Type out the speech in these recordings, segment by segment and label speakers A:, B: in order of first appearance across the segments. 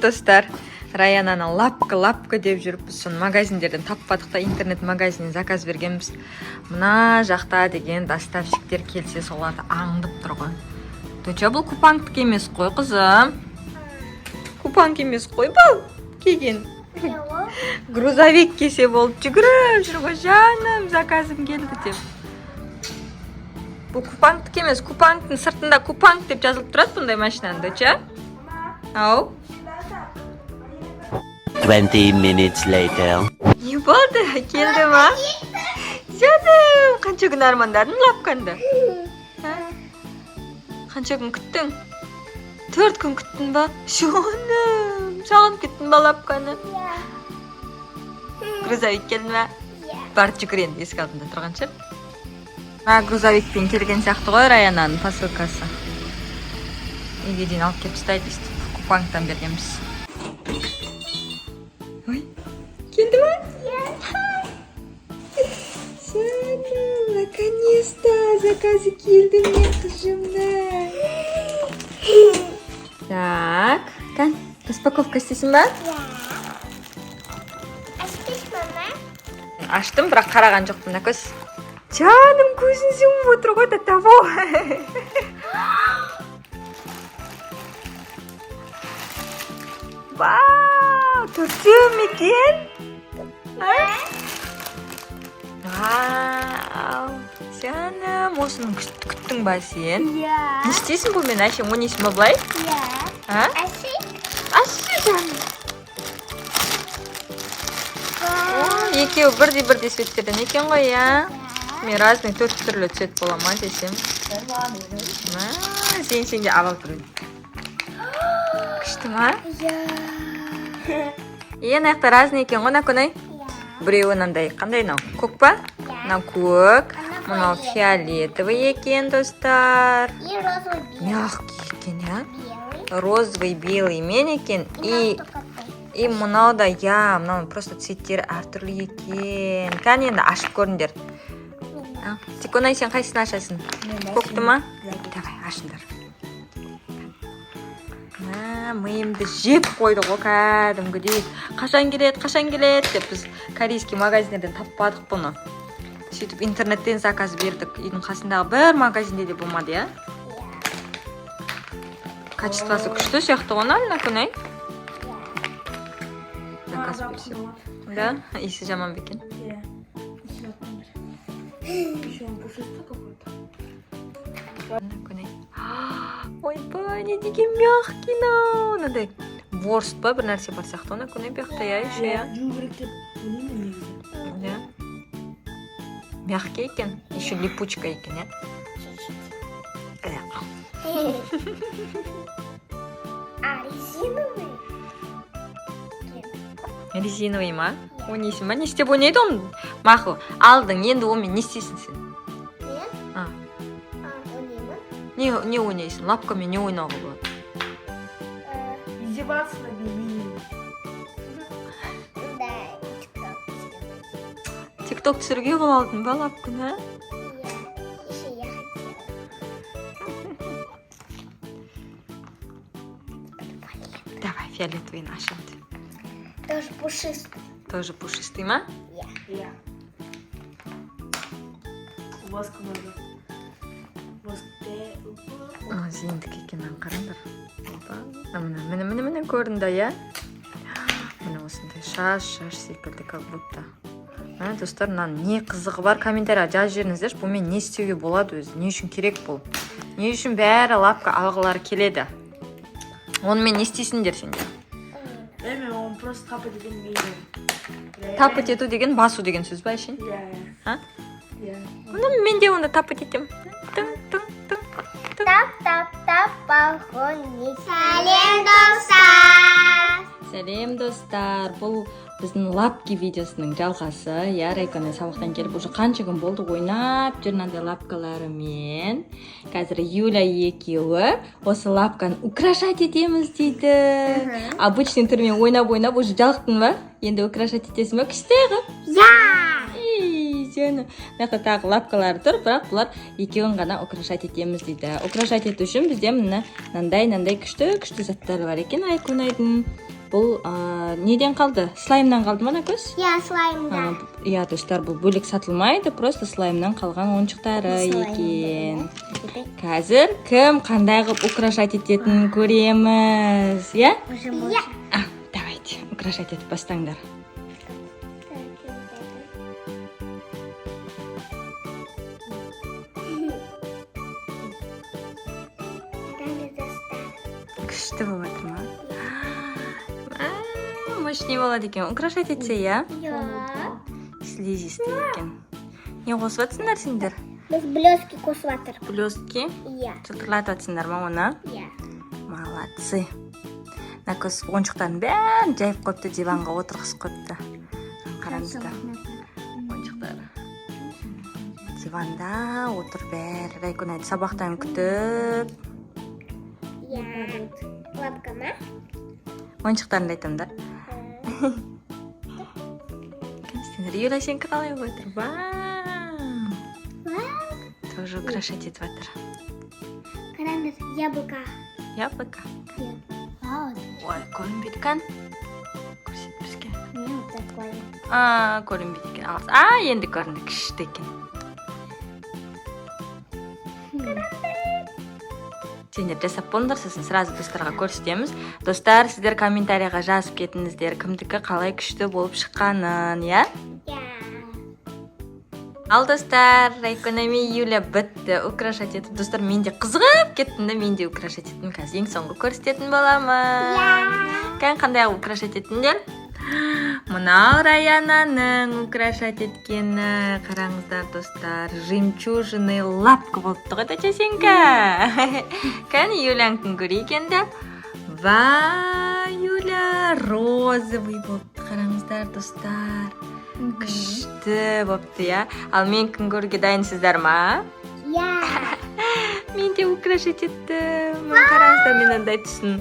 A: достар. Раянаны лапка деп жүріппіз. Соны магазиндерден таппадық та, интернет магазиннен заказ бергенбіз. Мына жақта деген доставщиктер келсе соларды аңдып тұрған. Төча бұл купангтық емес қой, қызым. Купанг емес қой бұл. Кеген. Грузовик кесе болып жүгіріп жүрғой, жаным, заказым келді деп. Бұл купангтық емес, купангтың сыртында купанг деп жазылып тұрады бұндай машинаны, төча. Ау.
B: 20 minutes later.
A: Не болды? Келді ма? Жаным, қанша күн армандадың лапканды? Қанша күн күттің? 4 күн күттің ба? Жаным, сағынып кеттің ба лапканы? Грузовик келді ма? Барып жүгір енді, есік алдында тұрған шығар. Грузовикпен келген сияқты ғой Раянаның посылкасы. Үйге дейін алып келіп тастайды, купангтан бергенбіз. Ой, келді ма? Жаным, наконец-то заказы келді мен қызымнан. Так, Кан, распаковка істесін ба? Аштым, бірақ қараған жоқпын, көз. Жаным, көзін жұмып отыр ғой, татаво. Вау, төртеу екен? Вау, жаным, осының күттің ба сен? Не істейсің бұл мен, әшем, ойнайсың ба бұлай? Әші, жаным. Екеуі бірдей светтерден екен ғой, я? Мен разный 4 түрлі цвет бола ма десем. Сен-сенге алып тұрын. Күшті ма? Аяқта разный екен ғой, наконай? Біреуі нандай, қандай нау? Көк па? Нау көк. Мұнау фиолетовый екен, достар. Мягкий екен, я? Розовый, белый мен екен. И мұнау да, я, мұнау просто цветтері әртүрлі екен. Кән енді ашып көріндер. Тиконай, сен қайсысын ашасың? Көкті ма? Давай, ашыңдар. Миымды жеп қойды ғой кәдімгідей. Қашан келет деп біз корейский магазиндерден таппадық бұны. Сөйтіп интернеттен заказ бердік. Үйдің қасындағы бір магазинде де болмады, я? Качествосы күшті сияқты ғой, наконай? Заказ берсем. Да? Иісі жаман бекен?
C: Еще он пушистый какой-то.
A: Ойбай, не деген мягкий нау. Мынандай ворст па, бір нәрсе бар сияқты, оны көне бияқта, я, еще, я?
C: Жубректеп, білмеймін негізі.
A: Да. Мягкий екен, еще липучка екен, я?
D: Резиновый?
A: Резиновый ма? Ойнайсың ба? Не істеп ойнайды оны? Мақыл, алдың, енді онымен не істейсің сен?
D: Мен?
A: Ойнаймын. Не ойнайсың? Лапкамен не ойнауға болады?
C: Издеваться над ними.
D: Да, TikTok.
A: Тикток түсіруге қол алдың ба лапканы, а?
D: Еще я хотела.
A: Давай, фиолетовый нашим.
D: Тоже пушистый.
A: Тоже пушистый ма?
C: Я. Воск надо. Воск.
A: Зейіндік екенін қараңдар. Міне көрінді, я? Міне осындай шаш секілді, как будто. Достар, не қызығы бар, комментария жаз жеріңіздер, бұл мен не істеуге болады өзі, не үшін керек бұл? Не үшін бәрі лапка алғылары келеді? Онымен не істейсіңдер сендер?
C: Он просто тапать деген мейлі.
A: Тапать ету деген басу деген сөз ба ішін? Мен де оны тапать етем.
D: Тап-тап-тап, похонник. Сәлем, достар!
A: Сәлем, достар! Бұл біздің лапки видеосының жалғасы. Я, Райканы сабақтан келіп, уже қанша күн болды ойнап жүрнандай лапкаларымен. Қазір Юля екеуі осы лапканы украшать етеміз дейді. Обычный түрмен ойнап уже жалықтың ба? Енді украшать етесің ба? Күшті ғып? Жаны. Нақы тағы лапкалары тұр, бірақ бұлар екеуін ғана украшать етеміз дейді. Украшать ету үшін бізде мынандай күшті заттары бар екен Айкунайдың. Бұл неден қалды? Слаймнан қалды ма, Накөз?
D: Я слаймда.
A: Иә, достар, бұл бөлек сатылмайды, просто слаймнан қалған ойыншықтары екен. Қазір кім қандай қылып украшать ететінін көреміз, иә?
D: Я.
A: Давайте, украшать етіп бастаңдар. Күшті болып жатыр ма? Мощный болады екен. Украшать етсе, иә?
D: Я.
A: Слизистый екен. Не қосып жатсыңдар сендер?
D: Біз блестки қосып жатыр.
A: Блестки?
D: Я.
A: Жылтырлатып жатсыңдар ма оны?
D: Я.
A: Молодцы. Накөз ойыншықтарын бәрін жайып қойыпты, диванға отырғызып қойыпты. Қараңыздар. Ойыншықтары. Диванда отыр бәрі. Райконайды сабақтан күтіп.
D: Я. Лапка ма?
A: Ойыншықтарын айтамдар. Сендер Юля сенікі қалай отыр? Вау! Тоже украшать етіп жатыр.
D: Қараңыз, яблоко.
A: Яблоко. Ой, көрінбейді екен. Көрсет бізге.
D: Не вот такое.
A: Көрінбейді екен. Енді көрінді, күшті екен. Сендер жасап болыңдар, сосын сразу достарға көрсетеміз. Достар, сіздер комментарияға жазып кетіңіздер, кімдікі қалай күшті болып шыққанын, иә?
D: Я.
A: Ал достар, Райкономи Юля бітті, украшать етіп. Достар, мен де қызығып кеттім, мен де украшать еттім. Қазір ең соңғы көрсететін боламын. Қандай украшать еттіңдер? Мынау Раянаның украшать еткені. Қараңыздар, достар, жемчужный лапка болыпты ғой, Тачасенька. Кән Юлянкін көрейкенді. Ва, Юля, розовый болыпты. Қараңыздар, достар. Күшті болыпты, я. Ал мен күн көруге дайынсыздар ма?
D: Я.
A: Мен де украшать еттім. Қараңыздар, мен андай түсін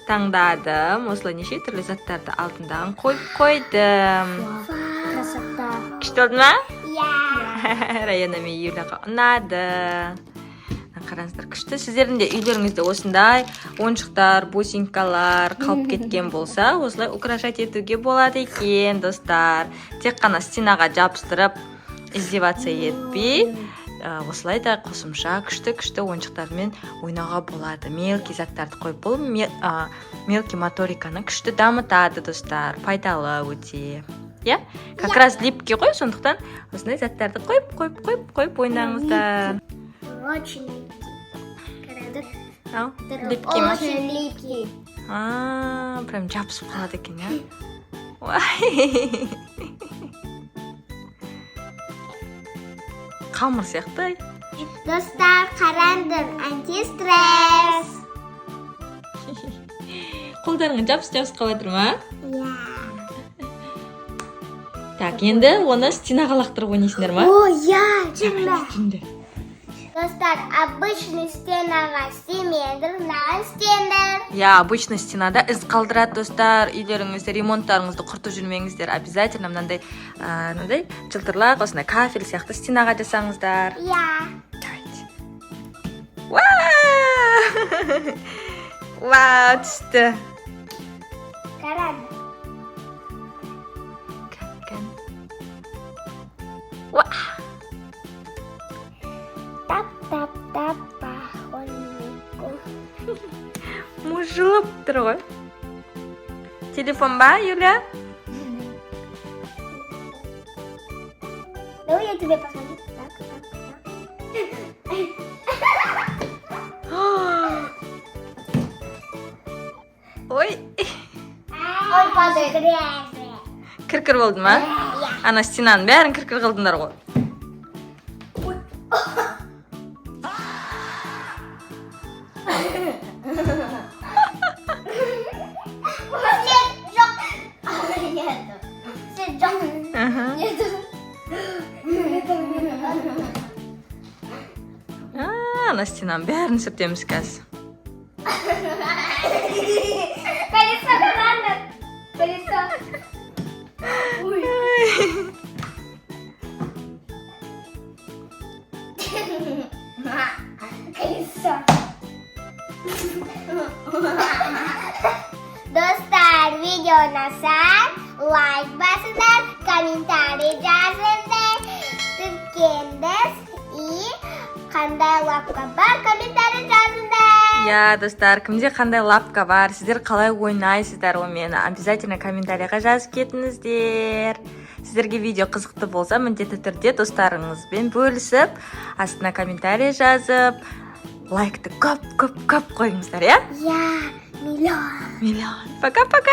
A: таңдадым. Осылай неше түрлі заттарды алдындағын қойып қойдым.
D: Красота.
A: Күшті oldu ма?
D: Я.
A: Раяна мен Юляға ұнады. Қараңыздар, күшті. Сіздердің де үйлеріңізде осындай ойыншықтар, бусинкалар қалып кеткен болса, осылай украшать етуге болады екен, достар. Тек қана стенаға жабыстырып, издеваться етпей, осылай да қосымша күшті ойыншықтармен ойнауға болады. Мелкий заттарды қойып, бұл мелкий моториканы күшті дамытады, достар. Пайдалы өте. Я? Как раз липкий ғой, сондықтан осындай заттарды қойып ойнаңыздар.
D: Очень липкий.
A: Липкий ма?
D: Очень липкий.
A: Прям жабысып қалады екен, я? Қамыр сияқты.
D: Достар, қараңдар, антистресс.
A: Қолдарыңа жабыс қалатыр ма?
D: Я.
A: Так, енді оны стенаға лақтырып ойнайсыңдар ма?
D: О, я, чында.
A: Түнді.
D: Достар, обычный стенаға стемедір, мынаған стендер.
A: Я, обычно стенада із қалдырады, достар. Үйлеріңізді, ремонттарыңызды құртып жүрмеңіздер. Обязательно мынандай жылтырлақ, осындай кафель сияқты стенаға жасаңыздар.
D: Я.
A: Давайте. Вау, түсті.
D: Қараң. Тап, пахоннику.
A: Мұжылып тұр ғой. Телефон ба, Юля?
D: Давай я тебе посмотрю.
A: Ой,
D: Ой, падает грязь.
A: кір болды ма? Ана стенаның бәрін кір қылдыңдар ғой. Ана стенаның бәрін сүртеміз қазір.
D: Колесо команды. Колесо. Колесо. Достар, видео ұнаса, лайк басыңдар, комментарий жазыңдар, түскенбіз и қандай лапка бар, комментарий жазыңдар.
A: Я, достар, кімде қандай лапка бар, сіздер қалай ойнайсыздар онымен, обязательно комментарийға жазып кетіңіздер. Сіздерге видео қызықты болса, міндетті түрде достарыңызбен бөлісіп, астына комментарий жазып, лайкты көп қойыңыздар, я?
D: Я миллион.
A: Миллион. Пока-пока.